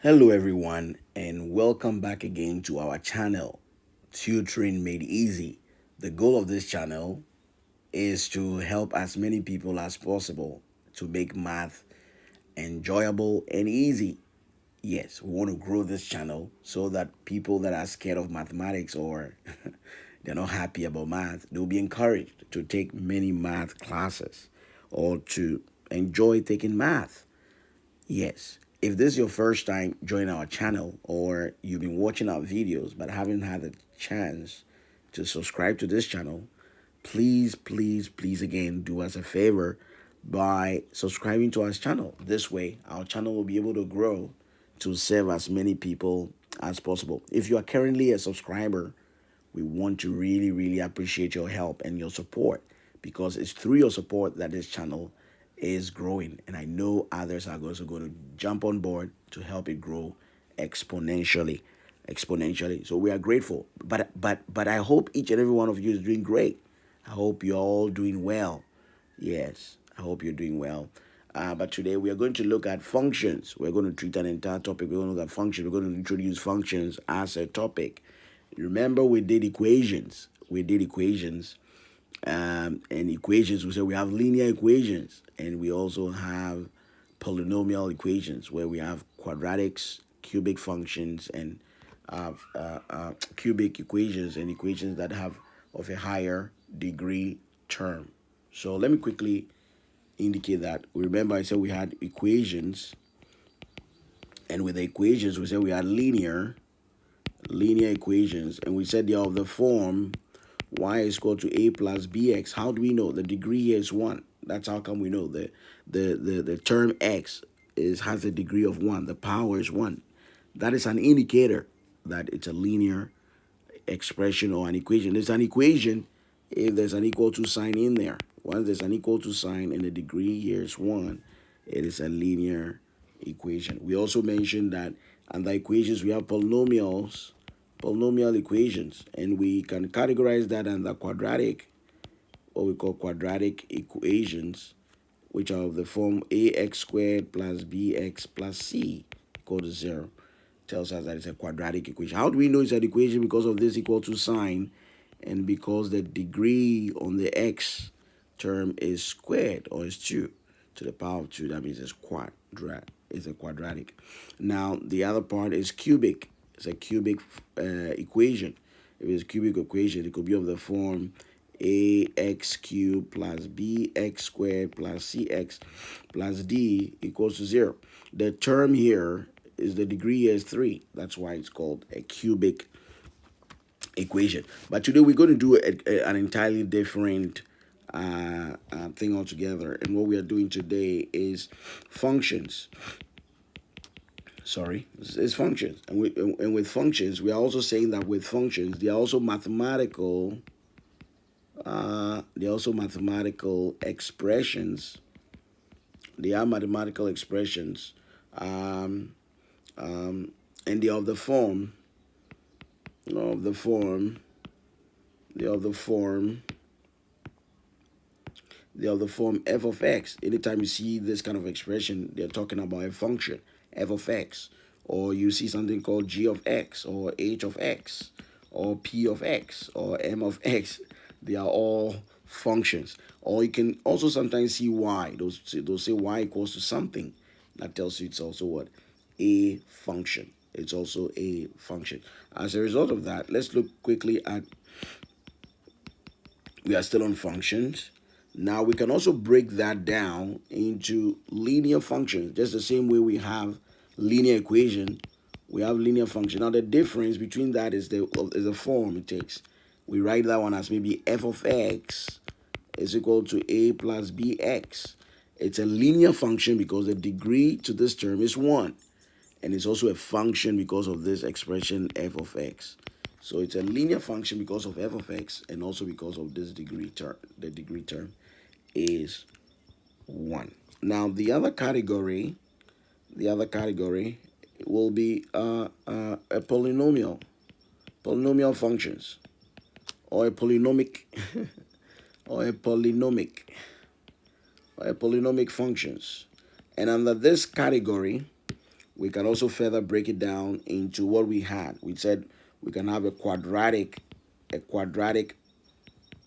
Hello, everyone, and welcome back again to our channel, Tutoring Made Easy. The goal of this channel is to help as many people as possible to make math enjoyable and easy. Yes, we want to grow this channel so that people that are scared of mathematics or they're not happy about math, they'll be encouraged to take many math classes or to enjoy taking math. Yes. If this is your first time joining our channel or you've been watching our videos but haven't had a chance to subscribe to this channel, please again do us a favor by subscribing to our channel. This way, our channel will be able to grow to serve as many people as possible. If you are currently a subscriber, we want to really appreciate your help and your support because it's through your support that this channel is growing. And I know others are also going to jump on board to help it grow exponentially. Exponentially. So we are grateful. But I hope each and every one of you is doing great. I hope you're all doing well. Yes, I hope you're doing well. But today we are going to look at functions. We're going to treat an entire topic. We're going to look at functions. We're going to introduce functions as a topic. Remember, we did equations. And equations, we said we have linear equations, and we also have polynomial equations where we have quadratics, cubic functions, and cubic equations, and equations that have of a higher degree term. So let me quickly indicate that. Remember, I said we had equations, and with the equations, we said we had linear equations, and we said they are of the form y is equal to a plus bx. How do we know? The degree here is 1. That's how come we know the term x has a degree of 1. The power is 1. That is an indicator that it's a linear expression or an equation. It's an equation if there's an equal to sign in there. Once there's an equal to sign and the degree here is 1, it is a linear equation. We also mentioned that under equations we have polynomial equations, and we can categorize that under quadratic, what we call quadratic equations, which are of the form ax squared plus bx plus c equal to 0. Tells us that it's a quadratic equation. How do we know it's an equation? Because of this equal to sign, and because the degree on the x term is squared, or is 2 to the power of 2. That means it's a quadratic. Now the other part is cubic. It's a cubic equation. If it's a cubic equation, it could be of the form ax cubed plus bx squared plus cx plus d equals to 0. The term here is the degree is 3. That's why it's called a cubic equation. But today we're going to do an entirely different thing altogether. And what we are doing today is functions. Sorry, it's functions. And with functions, we are also saying that with functions, they are also mathematical. They are also mathematical expressions. They are mathematical expressions, and they are of the form. Of the form. They are of the form. They are of the form f of x. Anytime you see this kind of expression, they're talking about a function, f of x. Or you see something called g of x, or h of x, or p of x, or m of x. They are all functions. Or you can also sometimes see y. They'll say y equals to something. That tells you it's also what? A function. It's also a function. As a result of that, let's look quickly at, we are still on functions. Now we can also break that down into linear functions. Just the same way we have linear equation, we have linear function. Now the difference between that is the form it takes. We write that one as maybe f of x is equal to a plus bx. It's a linear function because the degree to this term is 1. And it's also a function because of this expression f of x. So it's a linear function because of f of x, and also because of this degree term. The degree term is 1. Now the other category will be a polynomial functions, or a polynomic or a polynomic functions. And under this category, We can also further break it down into what we had. We said we can have a quadratic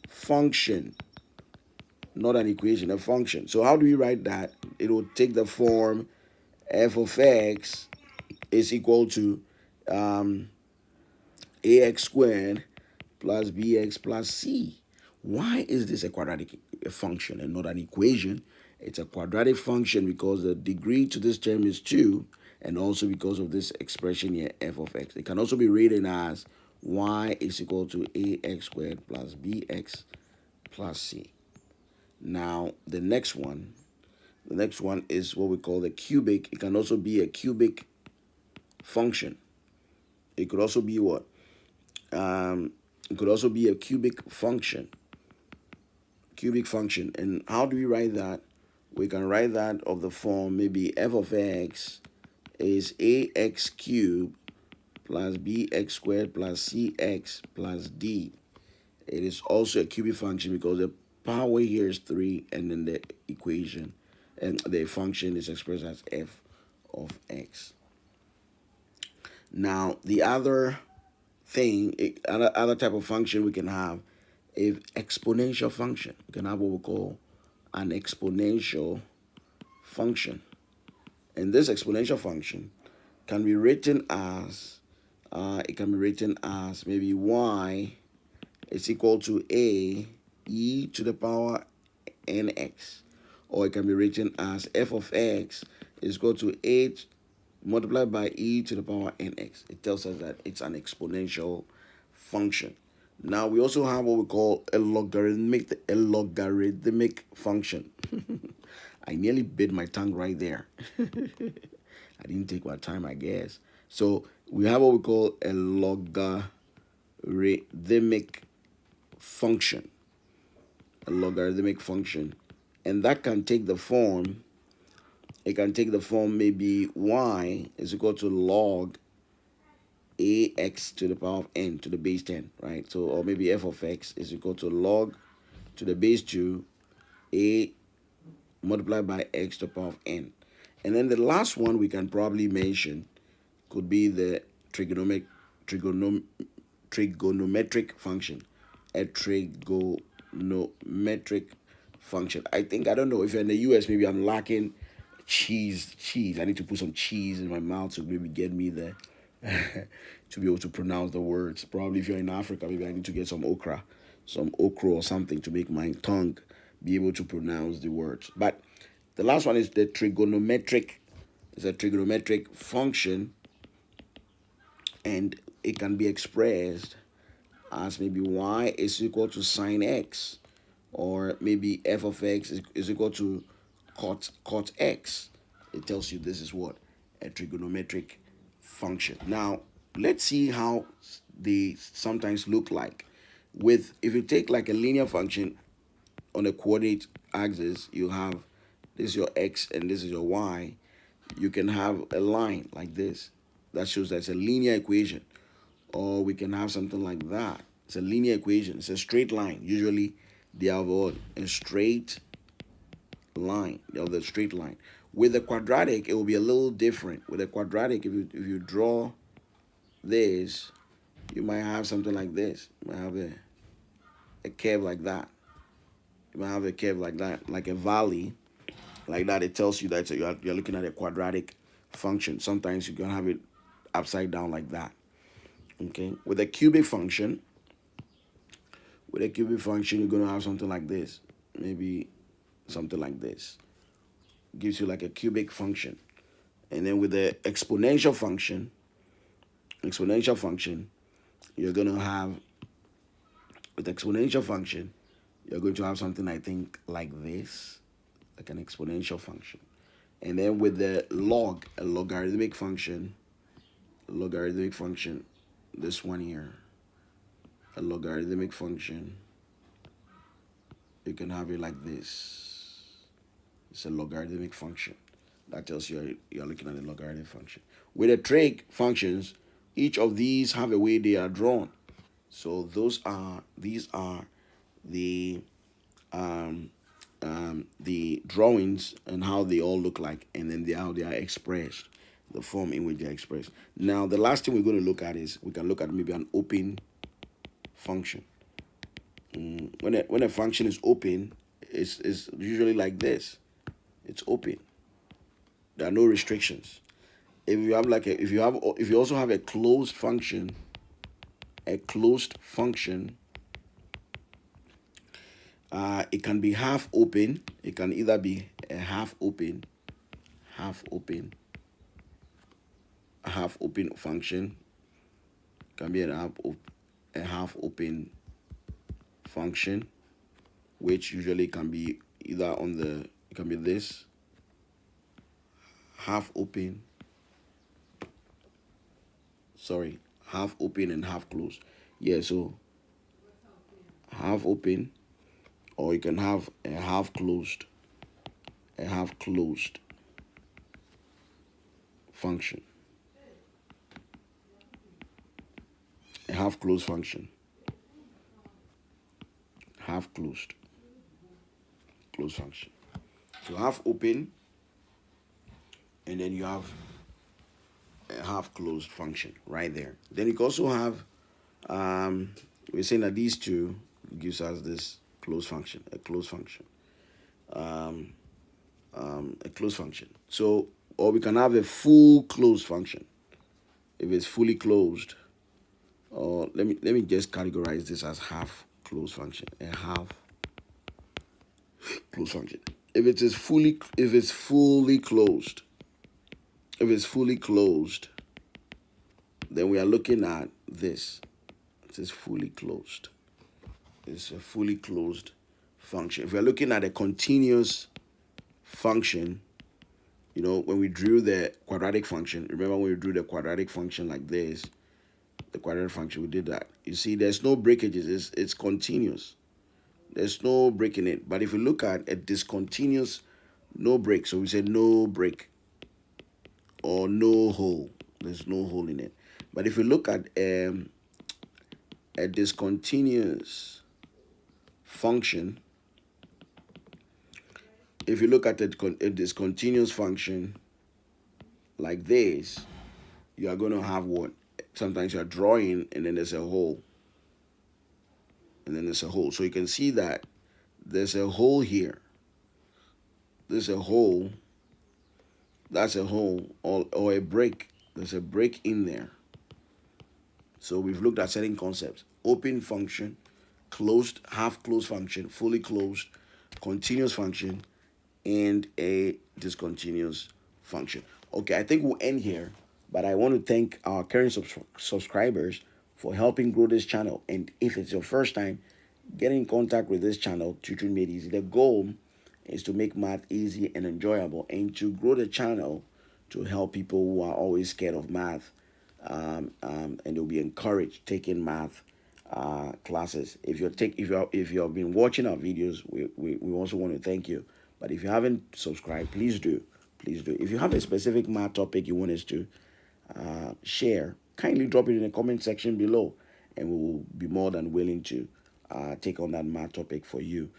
function, not an equation, a function. So how do we write that? It will take the form f of x is equal to um, ax squared plus bx plus c. Why is this a quadratic function and not an equation? It's a quadratic function because the degree to this term is 2, and also because of this expression here, f of x. It can also be written as y is equal to ax squared plus bx plus c. Now, the next one is what we call the cubic. It can also be a cubic function. It could also be what? It could also be a cubic function. Cubic function. And how do we write that? We can write that of the form maybe f of x is ax cubed plus bx squared plus cx plus d. It is also a cubic function because the power here is 3, and then the equation and the function is expressed as f of x. Now, the other other type of function we can have is exponential function. We can have what we call an exponential function. And this exponential function can be written as maybe y is equal to a e to the power nx, or it can be written as f of x is equal to 8 multiplied by e to the power nx. It tells us that it's an exponential function. Now we also have what we call a logarithmic function. I nearly bit my tongue right there. I didn't take my time, I guess. So we have what we call a logarithmic function. A logarithmic function. And that can take the form, maybe y is equal to log ax to the power of n to the base 10, right? So, or maybe f of x is equal to log to the base 2 a multiplied by x to the power of n. And then the last one we can probably mention could be the trigonometric function. A trigonometric function. I don't know, if you're in the US, maybe I'm lacking cheese. I need to put some cheese in my mouth to maybe get me the to be able to pronounce the words. Probably if you're in Africa, maybe I need to get some okra or something to make my tongue be able to pronounce the words. But the last one is the trigonometric. It's a trigonometric function, and it can be expressed as maybe y is equal to sine x, or maybe f of x is equal to cot x. It tells you this is what a trigonometric function. Now, let's see how they sometimes look like. If you take like a linear function on a coordinate axis, you have this is your x and this is your y. You can have a line like this that shows that it's a linear equation, or we can have something like that. It's a linear equation. It's a straight line. Usually they have a straight line. They have the straight line. With the quadratic, it will be a little different. With a quadratic, if you draw this, you might have something like this. You might have a curve like that. You might have a curve like that, like a valley, like that. It tells you that you're looking at a quadratic function. Sometimes you can have it upside down like that. Okay. With a cubic function, you're going to have something like this. Maybe something like this. Gives you like a cubic function. And then with the exponential function, you're going to have, with exponential function, you're going to have something, I think, like this, like an exponential function. And then with the a logarithmic function, this one here, a logarithmic function, you can have it like this. It's a logarithmic function. That tells you you're looking at a logarithmic function. With the trig functions, each of these have a way they are drawn. So these are the the drawings and how they all look like, and then how they are expressed. the form in which they're expressed. Now, the last thing we're going to look at is we can look at maybe an open function. When a function is open, it's usually like this. It's open. There are no restrictions. If you have like a, if you also have a closed function, it can be half open. It can either be a half open function. It can be a half open function, which usually can be either on the, it can be this half open and half closed. Yeah, so half open, or you can have a half closed function, a half closed function, half closed function. So half open, and then you have a half closed function right there. Then you can also have, we're saying that these two gives us this closed function, a closed function. A closed function. So, or we can have a full closed function. If it's fully closed, or let me just categorize this as half closed function, a half closed function. If it's fully closed, then we are looking at this. It is fully closed. It's a fully closed function. If we're looking at a continuous function, you know, when we drew the quadratic function, remember when we drew the quadratic function like this, the quadratic function, we did that. You see, there's no breakages. It's continuous. There's no break in it. But if we look at a discontinuous, no break. So we say no break or no hole. There's no hole in it. But if we look at a discontinuous function, if you look at a discontinuous function like this, you are going to have what? Sometimes you're drawing and then there's a hole. So you can see that there's a hole here. There's a hole. That's a hole, or a break. There's a break in there. So we've looked at certain concepts: open function, closed, half closed function, fully closed, continuous function, and a discontinuous function. Okay, I think we'll end here, but I want to thank our current subscribers for helping grow this channel. And if it's your first time getting in contact with this channel, Tutoring Made Easy, the goal is to make math easy and enjoyable, and to grow the channel to help people who are always scared of math, and they'll be encouraged taking math classes. If you have been watching our videos, we also want to thank you. But if you haven't subscribed, please do. If you have a specific math topic you want us to share, kindly drop it in the comment section below, and we will be more than willing to take on that math topic for you,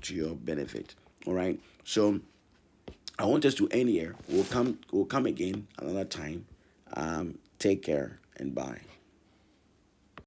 to your benefit. All right. So I want us to end here. We'll come again another time. Take care and bye.